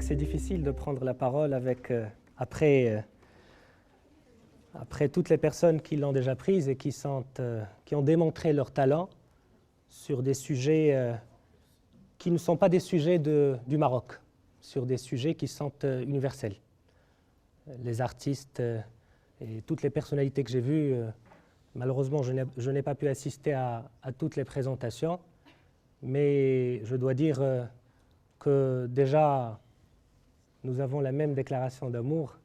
que c'est difficile de prendre la parole après toutes les personnes qui l'ont déjà prise et qui ont démontré leur talent sur des sujets qui ne sont pas des sujets du Maroc, sur des sujets qui sont universels. Les artistes et toutes les personnalités que j'ai vues, malheureusement, je n'ai pas pu assister à toutes les présentations, mais je dois dire que déjà, nous avons la même déclaration d'amour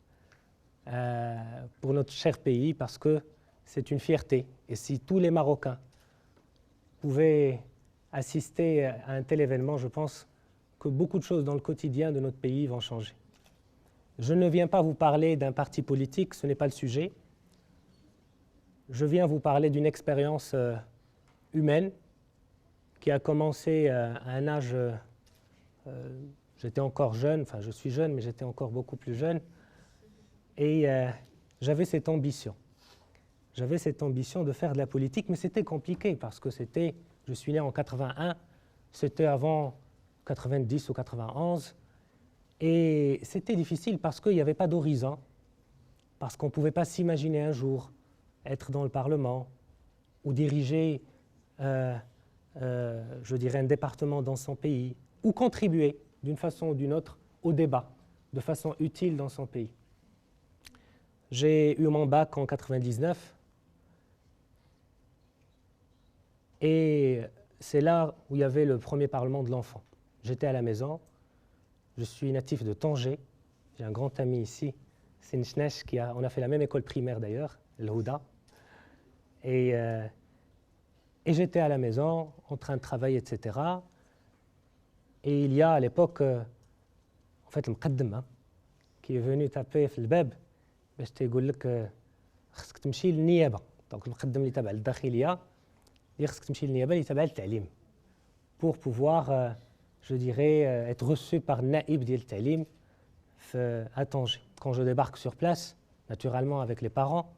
pour notre cher pays parce que c'est une fierté. Et si tous les Marocains pouvaient assister à un tel événement, je pense que beaucoup de choses dans le quotidien de notre pays vont changer. Je ne viens pas vous parler d'un parti politique, ce n'est pas le sujet. Je viens vous parler d'une expérience humaine qui a commencé à un âge, j'étais encore jeune, enfin je suis jeune, mais j'étais encore beaucoup plus jeune, et j'avais cette ambition. J'avais cette ambition de faire de la politique, mais c'était compliqué parce que je suis né en 81, c'était avant 90 ou 91, et c'était difficile parce qu'il n'y avait pas d'horizon, parce qu'on ne pouvait pas s'imaginer un jour être dans le Parlement ou diriger, je dirais, un département dans son pays, ou contribuer d'une façon ou d'une autre au débat, de façon utile dans son pays. J'ai eu mon bac en 99 et c'est là où il y avait le premier Parlement de l'enfant. J'étais à la maison, je suis natif de Tanger, j'ai un grand ami ici, c'est Nchnesh, on a fait la même école primaire d'ailleurs, El Houda, et j'étais à la maison en train de travailler, etc. Et il y a à l'époque, en fait, le mqaddam qui est venu taper في الباب باش تيقول لك خصك تمشي للنيابه. دونك المقدم اللي تابع للداخليه اللي خصك تمشي للنيابه اللي تابع للتعليم pour pouvoir, je dirais, être reçu par naïb ديال التعليم à Tanger. Quand je débarque sur place, naturellement avec les parents,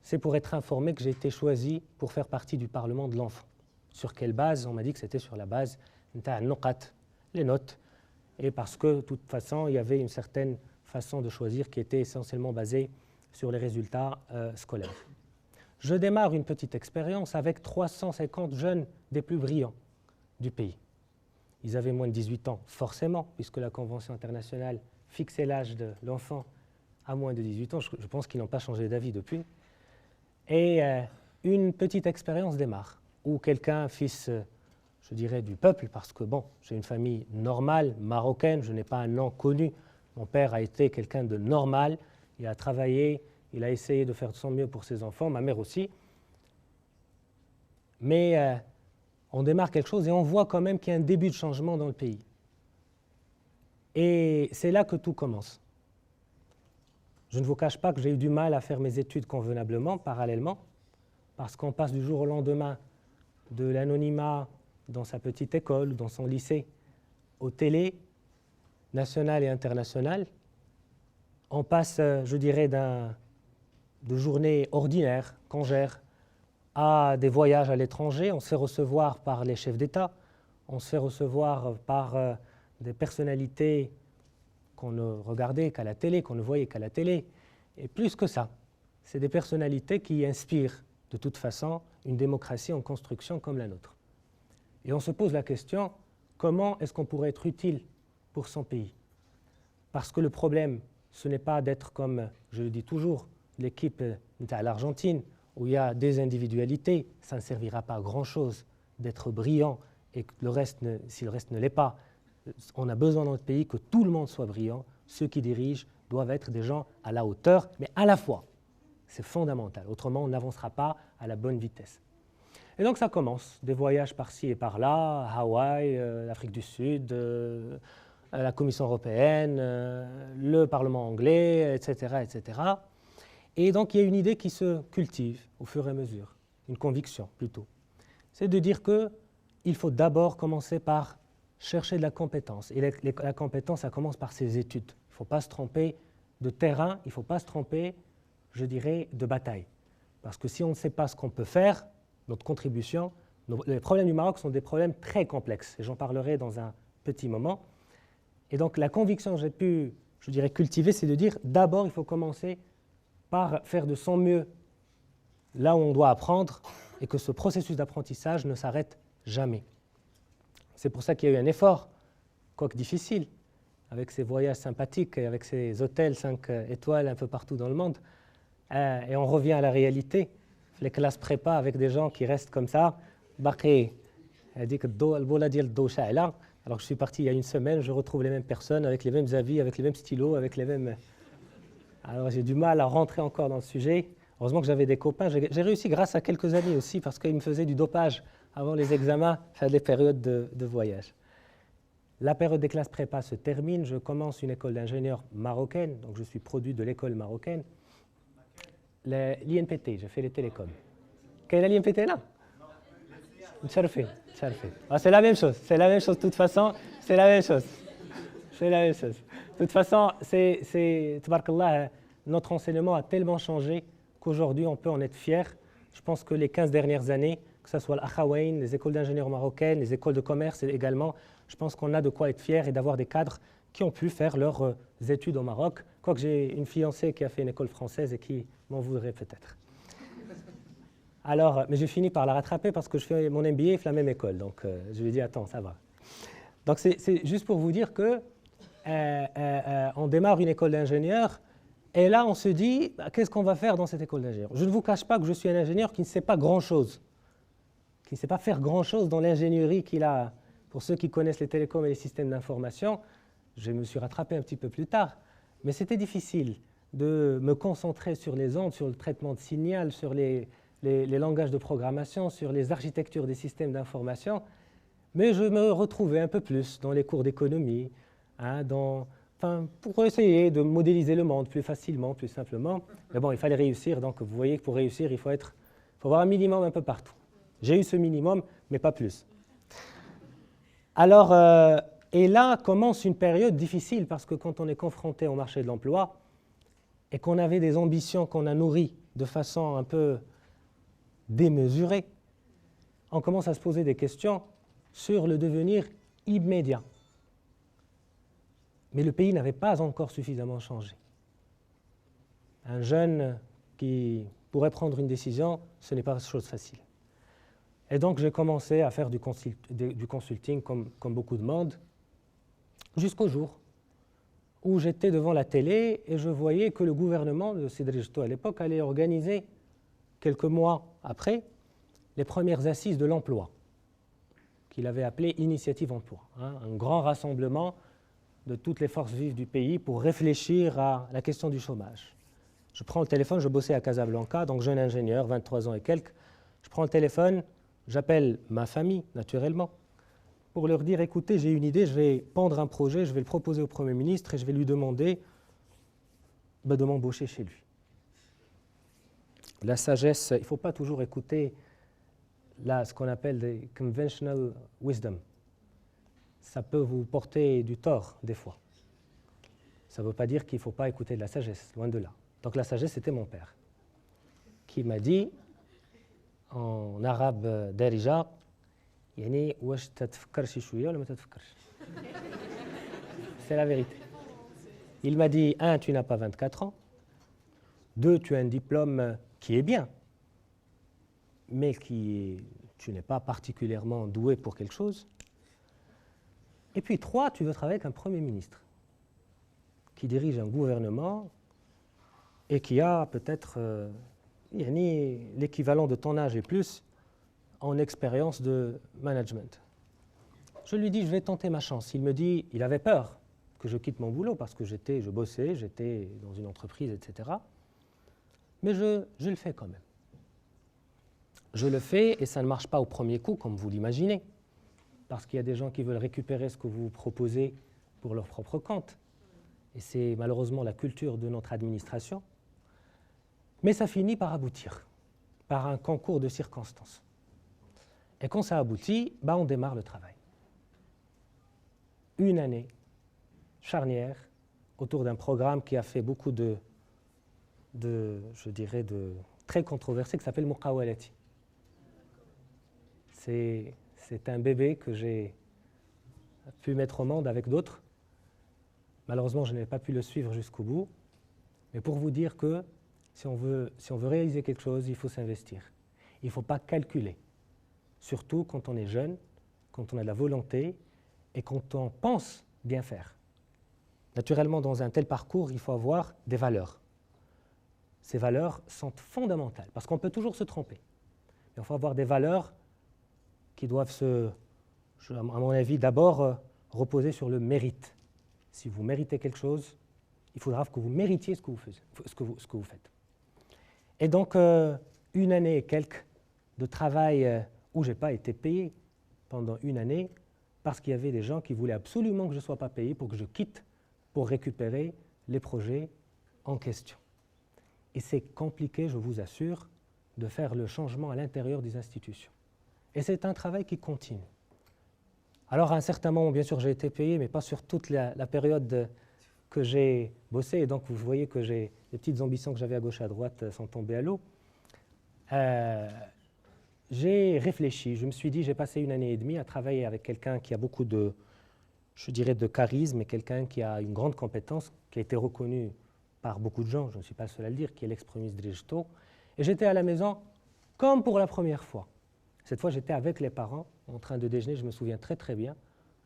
c'est pour être informé que j'ai été choisi pour faire partie du Parlement de l'enfant. Sur quelle base? On m'a dit que c'était sur la base les notes, et parce que de toute façon, il y avait une certaine façon de choisir qui était essentiellement basée sur les résultats scolaires. Je démarre une petite expérience avec 350 jeunes des plus brillants du pays. Ils avaient moins de 18 ans, forcément, puisque la Convention internationale fixait l'âge de l'enfant à moins de 18 ans. Je pense qu'ils n'ont pas changé d'avis depuis. Et une petite expérience démarre, où quelqu'un, fils, je dirais, du peuple, parce que bon, j'ai une famille normale, marocaine, je n'ai pas un nom connu. Mon père a été quelqu'un de normal, il a travaillé, il a essayé de faire de son mieux pour ses enfants, ma mère aussi. Mais on démarre quelque chose et on voit quand même qu'il y a un début de changement dans le pays. Et c'est là que tout commence. Je ne vous cache pas que j'ai eu du mal à faire mes études convenablement, parallèlement, parce qu'on passe du jour au lendemain de l'anonymat dans sa petite école, dans son lycée, aux télés, nationales et internationales. On passe, je dirais, de journées ordinaires, congères, à des voyages à l'étranger. On se fait recevoir par les chefs d'État, on se fait recevoir par des personnalités qu'on ne regardait qu'à la télé, qu'on ne voyait qu'à la télé. Et plus que ça, c'est des personnalités qui inspirent de toute façon une démocratie en construction comme la nôtre. Et on se pose la question, comment est-ce qu'on pourrait être utile pour son pays? Parce que le problème, ce n'est pas d'être comme, je le dis toujours, l'équipe à l'Argentine, où il y a des individualités, ça ne servira pas à grand-chose d'être brillant et que si le reste ne l'est pas. On a besoin dans notre pays que tout le monde soit brillant. Ceux qui dirigent doivent être des gens à la hauteur, mais à la fois. C'est fondamental. Autrement, on n'avancera pas à la bonne vitesse. Et donc ça commence, des voyages par-ci et par-là, Hawaï, l'Afrique du Sud, la Commission européenne, le Parlement anglais, etc., etc. Et donc il y a une idée qui se cultive au fur et à mesure, une conviction plutôt. C'est de dire qu'il faut d'abord commencer par chercher de la compétence. Et la compétence, ça commence par ses études. Il ne faut pas se tromper de terrain, il ne faut pas se tromper, je dirais, de bataille. Parce que si on ne sait pas ce qu'on peut faire, notre contribution, les problèmes du Maroc sont des problèmes très complexes, et j'en parlerai dans un petit moment. Et donc la conviction que j'ai pu, je dirais, cultiver, c'est de dire d'abord il faut commencer par faire de son mieux là où on doit apprendre et que ce processus d'apprentissage ne s'arrête jamais. C'est pour ça qu'il y a eu un effort, quoique difficile, avec ces voyages sympathiques et avec ces hôtels 5 étoiles un peu partout dans le monde. Et on revient à la réalité, les classes prépa avec des gens qui restent comme ça. Alors que je suis parti il y a une semaine, je retrouve les mêmes personnes avec les mêmes avis, avec les mêmes stylos, avec les mêmes... Alors j'ai du mal à rentrer encore dans le sujet. Heureusement que j'avais des copains. J'ai réussi grâce à quelques amis aussi parce qu'ils me faisaient du dopage avant les examens, faire des périodes de voyage. La période des classes prépa se termine. Je commence une école d'ingénieur marocaine, donc je suis produit de l'école marocaine. L'INPT, j'ai fait les télécoms. Quelle est l'INPT là? C'est la même chose, de toute façon, c'est la même chose. De toute façon, tabarakallah, notre enseignement a tellement changé qu'aujourd'hui, on peut en être fier. Je pense que les 15 dernières années, que ce soit l'Akhawaïn, les écoles d'ingénieurs marocaines, les écoles de commerce également, je pense qu'on a de quoi être fier et d'avoir des cadres qui ont pu faire leurs études au Maroc. Quoique j'ai une fiancée qui a fait une école française et qui m'en voudrait peut-être. Alors, mais j'ai fini par la rattraper parce que je fais mon MBA à la même école. Donc, je lui ai dit, attends, ça va. Donc, c'est juste pour vous dire que on démarre une école d'ingénieur et là, on se dit, qu'est-ce qu'on va faire dans cette école d'ingénieur? Je ne vous cache pas que je suis un ingénieur qui ne sait pas grand-chose, qui ne sait pas faire grand-chose dans l'ingénierie qu'il a. Pour ceux qui connaissent les télécoms et les systèmes d'information, je me suis rattrapé un petit peu plus tard, mais c'était difficile de me concentrer sur les ondes, sur le traitement de signal, sur les langages de programmation, sur les architectures des systèmes d'information, mais je me retrouvais un peu plus dans les cours d'économie, pour essayer de modéliser le monde plus facilement, plus simplement. Mais bon, il fallait réussir, donc vous voyez que pour réussir, il faut avoir un minimum un peu partout. J'ai eu ce minimum, mais pas plus. Alors, et là commence une période difficile, parce que quand on est confronté au marché de l'emploi, et qu'on avait des ambitions qu'on a nourries de façon un peu démesurée, on commence à se poser des questions sur le devenir immédiat. Mais le pays n'avait pas encore suffisamment changé. Un jeune qui pourrait prendre une décision, ce n'est pas chose facile. Et donc j'ai commencé à faire du consulting comme beaucoup de monde, jusqu'au jour où j'étais devant la télé et je voyais que le gouvernement de Sidrigto à l'époque allait organiser, quelques mois après, les premières assises de l'emploi, qu'il avait appelé Initiative Emploi, un grand rassemblement de toutes les forces vives du pays pour réfléchir à la question du chômage. Je prends le téléphone, je bossais à Casablanca, donc jeune ingénieur, 23 ans et quelques. Je prends le téléphone, j'appelle ma famille, naturellement, pour leur dire, écoutez, j'ai une idée, je vais pondre un projet, je vais le proposer au Premier ministre et je vais lui demander de m'embaucher chez lui. La sagesse, il ne faut pas toujours écouter ce qu'on appelle des conventional wisdom. Ça peut vous porter du tort, des fois. Ça ne veut pas dire qu'il ne faut pas écouter de la sagesse, loin de là. Donc la sagesse, c'était mon père, qui m'a dit, en arabe darija, يعني واش تتفكر شي شويه ولا ما تتفكرش. C'est la vérité. Il m'a dit, 1, tu n'as pas 24 ans, 2, tu as un diplôme qui est bien, mais tu n'es pas particulièrement doué pour quelque chose. Et puis 3, tu veux travailler avec un Premier ministre qui dirige un gouvernement et qui a peut-être l'équivalent de ton âge et plus en expérience de management. Je lui dis, je vais tenter ma chance. Il me dit, il avait peur que je quitte mon boulot parce que je bossais, j'étais dans une entreprise, etc. Mais je le fais quand même. Je le fais et ça ne marche pas au premier coup, comme vous l'imaginez, parce qu'il y a des gens qui veulent récupérer ce que vous proposez pour leur propre compte. Et c'est malheureusement la culture de notre administration. Mais ça finit par aboutir, par un concours de circonstances. Et quand ça aboutit, on démarre le travail. Une année charnière autour d'un programme qui a fait beaucoup de très controversé, qui s'appelle Muqawalati. C'est un bébé que j'ai pu mettre au monde avec d'autres Malheureusement, je n'ai pas pu le suivre jusqu'au bout, mais pour vous dire que si on veut réaliser quelque chose, il faut s'investir. Il ne faut pas calculer, surtout quand on est jeune, quand on a de la volonté et quand on pense bien faire. Naturellement, dans un tel parcours, il faut avoir des valeurs. Ces valeurs sont fondamentales, parce qu'on peut toujours se tromper. Mais il faut avoir des valeurs qui doivent à mon avis, d'abord reposer sur le mérite. Si vous méritez quelque chose, il faudra que vous méritiez ce que vous faites. Et donc, une année et quelques de travail où je n'ai pas été payé pendant une année, parce qu'il y avait des gens qui voulaient absolument que je ne sois pas payé pour que je quitte pour récupérer les projets en question. Et c'est compliqué, je vous assure, de faire le changement à l'intérieur des institutions. Et c'est un travail qui continue. Alors, à un certain moment, bien sûr, j'ai été payé, mais pas sur toute la période que j'ai bossé. Et donc, vous voyez que les petites ambitions que j'avais à gauche et à droite sont tombées à l'eau. J'ai réfléchi. Je me suis dit, j'ai passé une année et demie à travailler avec quelqu'un qui a beaucoup de, je dirais, de charisme et quelqu'un qui a une grande compétence, qui a été reconnu par beaucoup de gens, je ne suis pas le seul à le dire, qui est l'ex-premier ministre Drijto. Et j'étais à la maison comme pour la première fois. Cette fois, j'étais avec les parents, en train de déjeuner, je me souviens très très bien.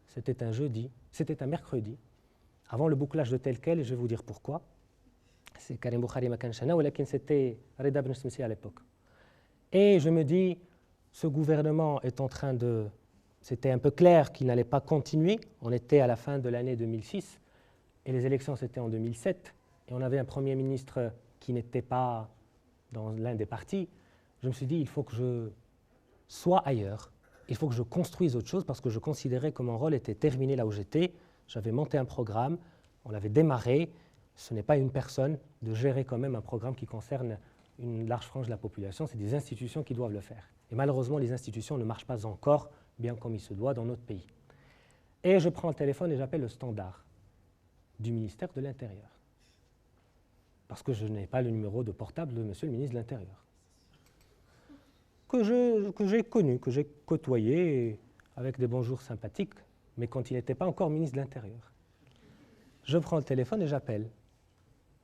C'était un mercredi, avant le bouclage de tel quel, et je vais vous dire pourquoi. C'est Karim Boukhari Makanchana, ou c'était Reda Ben Smsi à l'époque. Et je me dis, ce gouvernement est en train de... C'était un peu clair qu'il n'allait pas continuer. On était à la fin de l'année 2006, et les élections c'était en 2007, et on avait un Premier ministre qui n'était pas dans l'un des partis. Je me suis dit, il faut que je sois ailleurs. Il faut que je construise autre chose parce que je considérais que mon rôle était terminé là où j'étais. J'avais monté un programme, on l'avait démarré. Ce n'est pas une personne de gérer quand même un programme qui concerne une large frange de la population. C'est des institutions qui doivent le faire. Et malheureusement, les institutions ne marchent pas encore bien comme il se doit dans notre pays. Et je prends le téléphone et j'appelle le standard du ministère de l'Intérieur. Parce que je n'ai pas le numéro de portable de monsieur le ministre de l'Intérieur. Que j'ai connu, que j'ai côtoyé avec des bonjours sympathiques, mais quand il n'était pas encore ministre de l'Intérieur. Je prends le téléphone et j'appelle.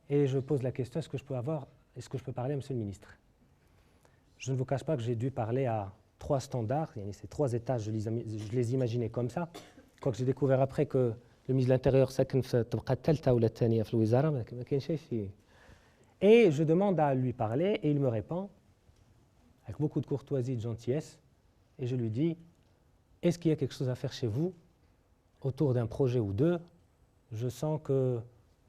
Et je pose la question, est-ce que je peux parler à monsieur le ministre? Je ne vous cache pas que j'ai dû parler à 3 standards, ces 3 étages, je les imaginais comme ça. Quoique j'ai découvert après que le ministre de l'Intérieur, et je demande à lui parler et il me répond avec beaucoup de courtoisie et de gentillesse, et je lui dis, est-ce qu'il y a quelque chose à faire chez vous autour d'un projet ou deux? Je sens que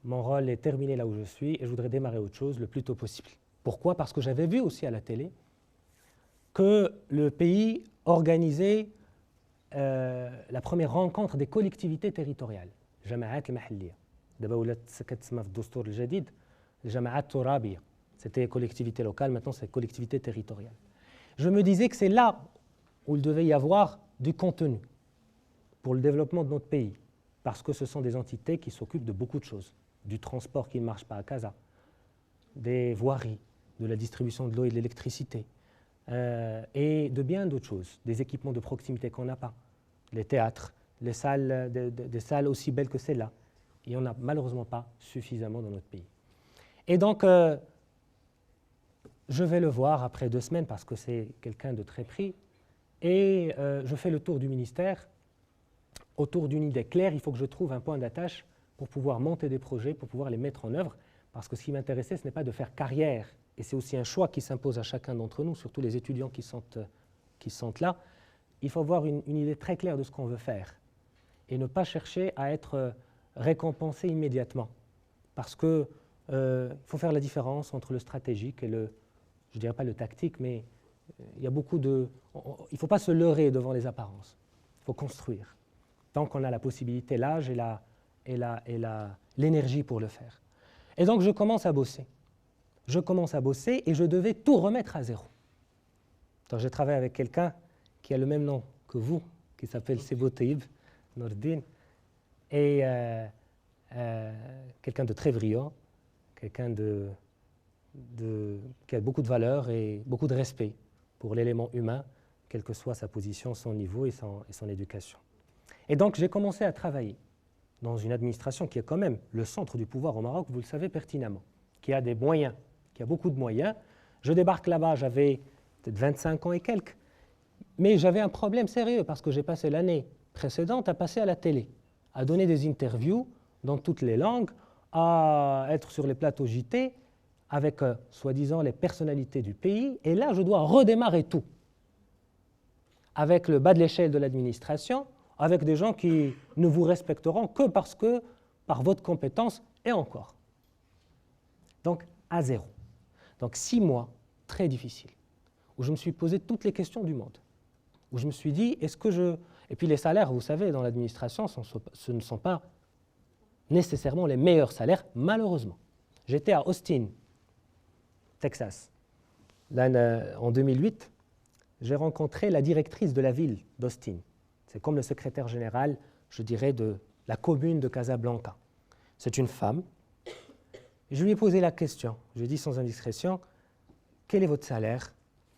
mon rôle est terminé là où je suis et je voudrais démarrer autre chose le plus tôt possible. Pourquoi? Parce que j'avais vu aussi à la télé que le pays organisait la première rencontre des collectivités territoriales, Jamaat al-Mahalliya. D'abord, Jamaat Tourabiya. C'était collectivité locale, maintenant c'est collectivité territoriale. Je me disais que c'est là où il devait y avoir du contenu pour le développement de notre pays, parce que ce sont des entités qui s'occupent de beaucoup de choses, du transport qui ne marche pas à Casa, des voiries, de la distribution de l'eau et de l'électricité, et de bien d'autres choses, des équipements de proximité qu'on n'a pas, les théâtres, des salles aussi belles que celles-là. Il n'y en a malheureusement pas suffisamment dans notre pays. Et donc, je vais le voir après 2 semaines parce que c'est quelqu'un de très pris. Et je fais le tour du ministère autour d'une idée claire. Il faut que je trouve un point d'attache pour pouvoir monter des projets, pour pouvoir les mettre en œuvre. Parce que ce qui m'intéressait, ce n'est pas de faire carrière. Et c'est aussi un choix qui s'impose à chacun d'entre nous, surtout les étudiants qui sont là. Il faut avoir une idée très claire de ce qu'on veut faire. Et ne pas chercher à être récompensé immédiatement. Parce qu'il faut faire la différence entre le stratégique et je ne dirais pas le tactique, mais il y a beaucoup de... Il ne faut pas se leurrer devant les apparences. Il faut construire. Tant qu'on a la possibilité, l'âge et l'énergie pour le faire. Et donc, je commence à bosser. Et je devais tout remettre à zéro. Donc, j'ai travaillé avec quelqu'un qui a le même nom que vous, qui s'appelle Sebo Teib Nordin, et quelqu'un de très brillant, quelqu'un qui a beaucoup de valeur et beaucoup de respect pour l'élément humain, quelle que soit sa position, son niveau et son éducation. Et donc, j'ai commencé à travailler. dans une administration qui est quand même le centre du pouvoir au Maroc, vous le savez pertinemment, qui a des moyens, qui a beaucoup de moyens. Je débarque là-bas, j'avais peut-être 25 ans et quelques, mais j'avais un problème sérieux parce que j'ai passé l'année précédente à passer à la télé, à donner des interviews dans toutes les langues, à être sur les plateaux JT avec, soi-disant, les personnalités du pays. Et là, je dois redémarrer tout, avec le bas de l'échelle de l'administration, avec des gens qui ne vous respecteront que parce que, par votre compétence, et encore. Donc, à zéro. Donc, 6 mois, très difficiles, où je me suis posé toutes les questions du monde, où je me suis dit, est-ce que je... Et puis les salaires, vous savez, dans l'administration, ce ne sont pas nécessairement les meilleurs salaires, malheureusement. J'étais à Austin, Texas. Là, en 2008, j'ai rencontré la directrice de la ville d'Austin. C'est comme le secrétaire général, je dirais, de la commune de Casablanca. C'est une femme. Je lui ai posé la question, je lui ai dit sans indiscrétion, quel est votre salaire?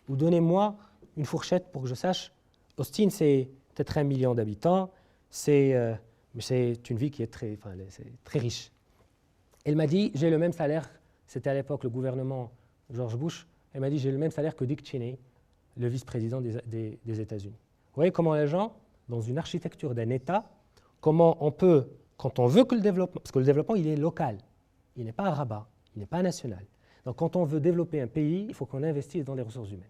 Ou donnez-moi une fourchette pour que je sache. Austin, c'est peut-être 1 million d'habitants, c'est une ville qui est très riche. Elle m'a dit, j'ai le même salaire, c'était à l'époque le gouvernement George Bush, elle m'a dit, j'ai le même salaire que Dick Cheney, le vice-président des États-Unis. Vous voyez comment les gens, dans une architecture d'un État, comment on peut, quand on veut que le développement, parce que le développement, il est local, il n'est pas à Rabat, il n'est pas national. Donc quand on veut développer un pays, il faut qu'on investisse dans les ressources humaines.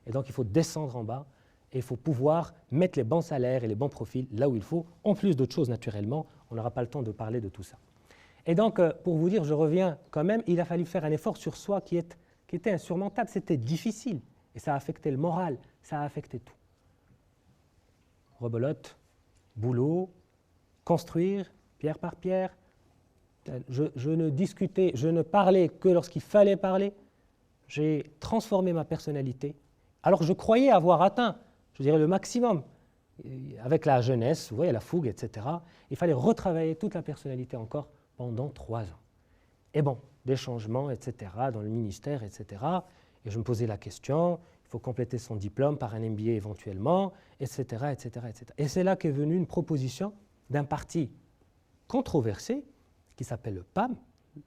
Et donc il faut descendre en bas, et il faut pouvoir mettre les bons salaires et les bons profils là où il faut, en plus d'autres choses naturellement, on n'aura pas le temps de parler de tout ça. Et donc, pour vous dire, je reviens quand même, il a fallu faire un effort sur soi qui était insurmontable, c'était difficile, et ça a affecté le moral, ça a affecté tout. Rebelote, boulot, construire, pierre par pierre. Je ne discutais, je ne parlais que lorsqu'il fallait parler. J'ai transformé ma personnalité, alors que je croyais avoir atteint, je dirais, le maximum. Avec la jeunesse, vous voyez, la fougue, etc. Il fallait retravailler toute la personnalité encore pendant 3 ans. Et bon, des changements, etc., dans le ministère, etc. Et je me posais la question, il faut compléter son diplôme par un MBA éventuellement, etc., etc., etc. Et c'est là qu'est venue une proposition d'un parti controversé qui s'appelle le PAM,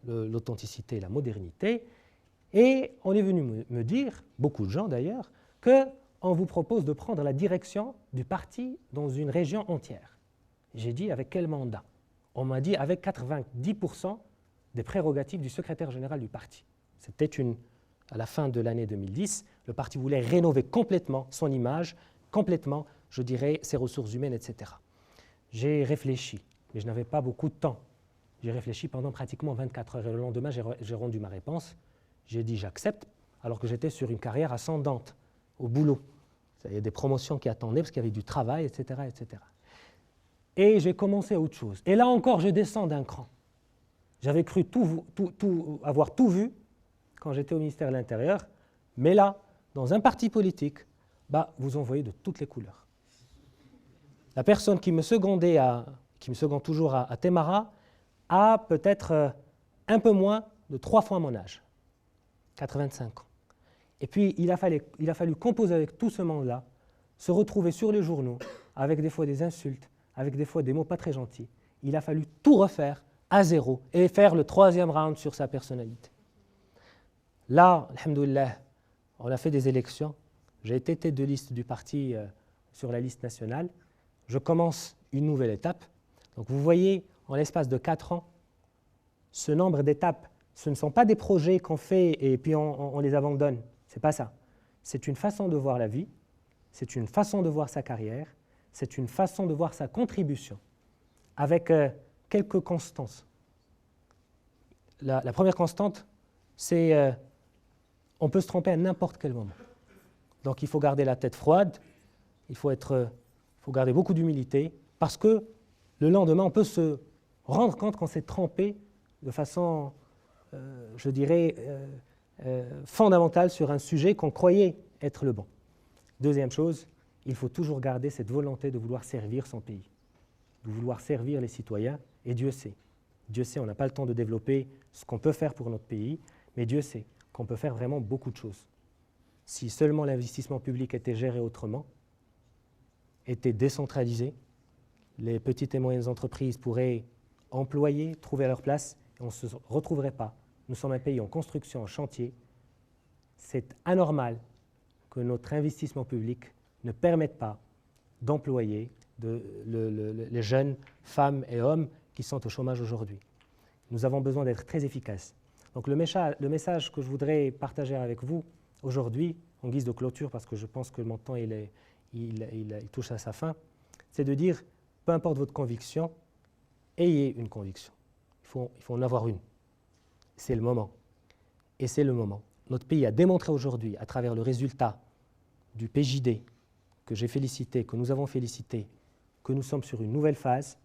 l'authenticité et la modernité. Et on est venu me dire, beaucoup de gens d'ailleurs, qu'on vous propose de prendre la direction du parti dans une région entière. J'ai dit, avec quel mandat? On m'a dit, avec 90% des prérogatives du secrétaire général du parti. C'était à la fin de l'année 2010, le parti voulait rénover complètement son image, complètement, je dirais, ses ressources humaines, etc. J'ai réfléchi, mais je n'avais pas beaucoup de temps. J'ai réfléchi pendant pratiquement 24 heures et le lendemain, j'ai rendu ma réponse. J'ai dit j'accepte, alors que j'étais sur une carrière ascendante, au boulot. Il y a des promotions qui attendaient parce qu'il y avait du travail, etc., etc. Et j'ai commencé autre chose. Et là encore, je descends d'un cran. J'avais cru avoir tout vu quand j'étais au ministère de l'Intérieur, mais là, dans un parti politique, vous en voyez de toutes les couleurs. La personne qui me seconde toujours à Témara a peut-être un peu moins de 3 fois mon âge, 85 ans. Et puis, il a fallu composer avec tout ce monde-là, se retrouver sur les journaux, avec des fois des insultes, avec des fois des mots pas très gentils. Il a fallu tout refaire à zéro et faire le 3e round sur sa personnalité. Là, alhamdoulilah, on a fait des élections. J'ai été tête de liste du parti sur la liste nationale. Je commence une nouvelle étape. Donc vous voyez, en l'espace de 4 ans, ce nombre d'étapes, ce ne sont pas des projets qu'on fait et puis on les abandonne. Ce n'est pas ça. C'est une façon de voir la vie, c'est une façon de voir sa carrière, c'est une façon de voir sa contribution, avec quelques constances. La première constante, c'est on peut se tromper à n'importe quel moment. Donc il faut garder la tête froide, il faut garder beaucoup d'humilité, parce que le lendemain, on peut se rendre compte qu'on s'est trompé de façon, je dirais, fondamentale sur un sujet qu'on croyait être le bon. Deuxième chose, il faut toujours garder cette volonté de vouloir servir son pays, de vouloir servir les citoyens, et Dieu sait, on n'a pas le temps de développer ce qu'on peut faire pour notre pays, mais Dieu sait qu'on peut faire vraiment beaucoup de choses. Si seulement l'investissement public était géré autrement, était décentralisé, les petites et moyennes entreprises pourraient employer, trouver leur place, et on ne se retrouverait pas. Nous sommes un pays en construction, en chantier. C'est anormal que notre investissement public ne permette pas d'employer les jeunes femmes et hommes qui sont au chômage aujourd'hui. Nous avons besoin d'être très efficaces. Donc le message que je voudrais partager avec vous aujourd'hui, en guise de clôture, parce que je pense que mon temps il touche à sa fin, c'est de dire, peu importe votre conviction, ayez une conviction. Il faut en avoir une. C'est le moment. Et c'est le moment. Notre pays a démontré aujourd'hui, à travers le résultat du PJD, que j'ai félicité, que nous avons félicité, que nous sommes sur une nouvelle phase.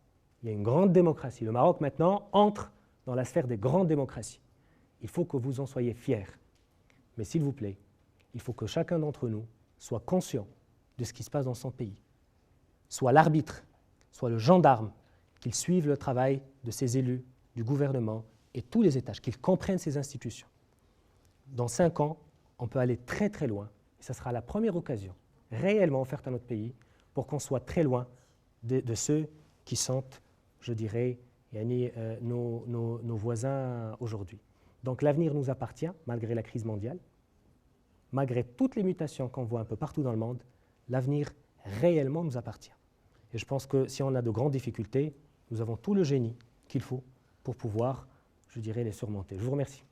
Il y a une grande démocratie. Le Maroc, maintenant, entre dans la sphère des grandes démocraties. Il faut que vous en soyez fiers. Mais s'il vous plaît, il faut que chacun d'entre nous soit conscient de ce qui se passe dans son pays, soit l'arbitre, soit le gendarme, qu'il suive le travail de ses élus, du gouvernement et tous les étages, qu'ils comprennent ces institutions. Dans 5 ans, on peut aller très très loin, et ce sera la première occasion réellement offerte à notre pays pour qu'on soit très loin de ceux qui sont, je dirais, nos voisins aujourd'hui. Donc l'avenir nous appartient, malgré la crise mondiale, malgré toutes les mutations qu'on voit un peu partout dans le monde, l'avenir réellement nous appartient. Et je pense que si on a de grandes difficultés, nous avons tout le génie qu'il faut pour pouvoir, je dirais, les surmonter. Je vous remercie.